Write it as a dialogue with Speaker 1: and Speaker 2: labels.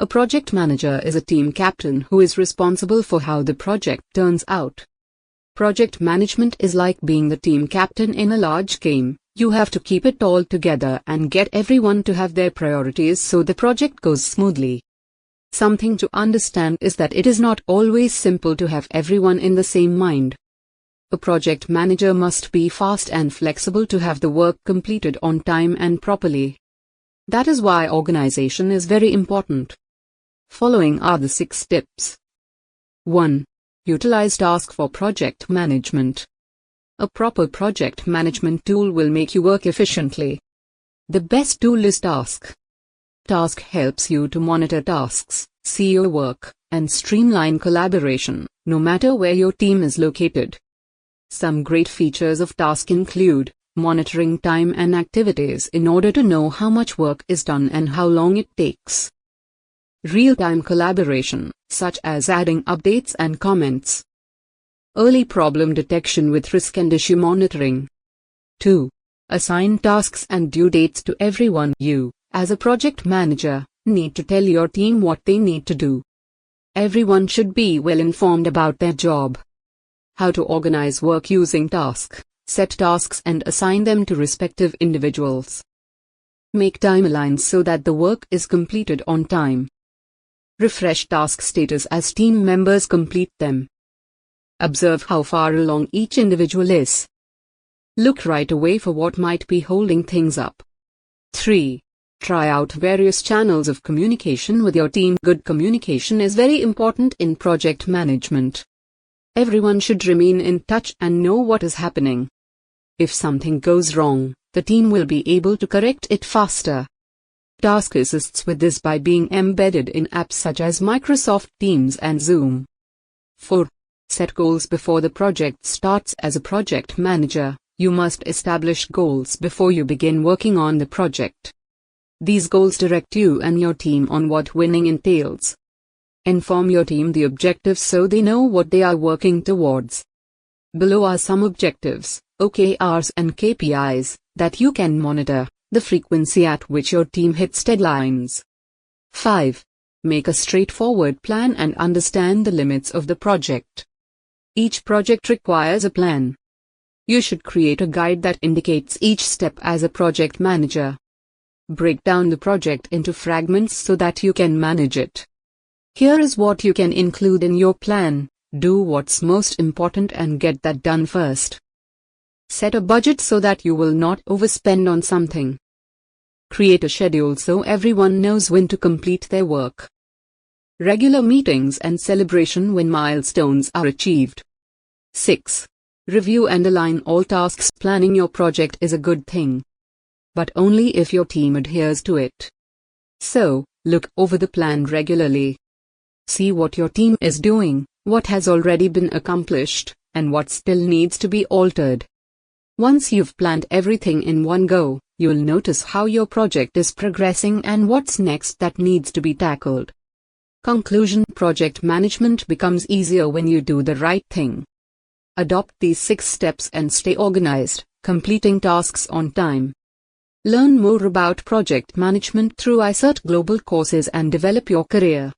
Speaker 1: A project manager is a team captain who is responsible for how the project turns out. Project management is like being the team captain in a large game. You have to keep it all together and get everyone to have their priorities so the project goes smoothly. Something to understand is that it is not always simple to have everyone in the same mind. A project manager must be fast and flexible to have the work completed on time and properly. That is why organization is very important. Following are the 6 tips. 1. Utilize task for project management. A proper project management tool will make you work efficiently. The best tool is Task. Task helps you to monitor tasks, see your work, and streamline collaboration, no matter where your team is located. Some great features of Task include monitoring time and activities in order to know how much work is done and how long it takes. Real-time collaboration, such as adding updates and comments. Early problem detection with risk and issue monitoring. 2. Assign tasks and due dates to everyone. You, as a project manager, need to tell your team what they need to do. Everyone should be well informed about their job. How to organize work using Task. Set tasks and assign them to respective individuals. Make timelines so that the work is completed on time. Refresh task status as team members complete them. Observe how far along each individual is. Look right away for what might be holding things up. 3. Try out various channels of communication with your team. Good communication is very important in project management. Everyone should remain in touch and know what is happening. If something goes wrong, the team will be able to correct it faster. Task assists with this by being embedded in apps such as Microsoft Teams and Zoom. 4. Set goals before the project starts. As a project manager, you must establish goals before you begin working on the project. These goals direct you and your team on what winning entails. Inform your team the objectives so they know what they are working towards. Below are some objectives, OKRs and KPIs, that you can monitor, the frequency at which your team hits deadlines. 5. Make a straightforward plan and understand the limits of the project. Each project requires a plan. You should create a guide that indicates each step as a project manager. Break down the project into fragments so that you can manage it. Here is what you can include in your plan. Do what's most important and get that done first. Set a budget so that you will not overspend on something. Create a schedule so everyone knows when to complete their work. Regular meetings and celebration when milestones are achieved. 6. Review and align all tasks. Planning your project is a good thing, but only if your team adheres to it. So, look over the plan regularly. See what your team is doing, what has already been accomplished, and what still needs to be altered. Once you've planned everything in one go, you'll notice how your project is progressing and what's next that needs to be tackled. Conclusion: project management becomes easier when you do the right thing. Adopt these 6 steps and stay organized, completing tasks on time. Learn more about project management through iCertGlobal courses and develop your career.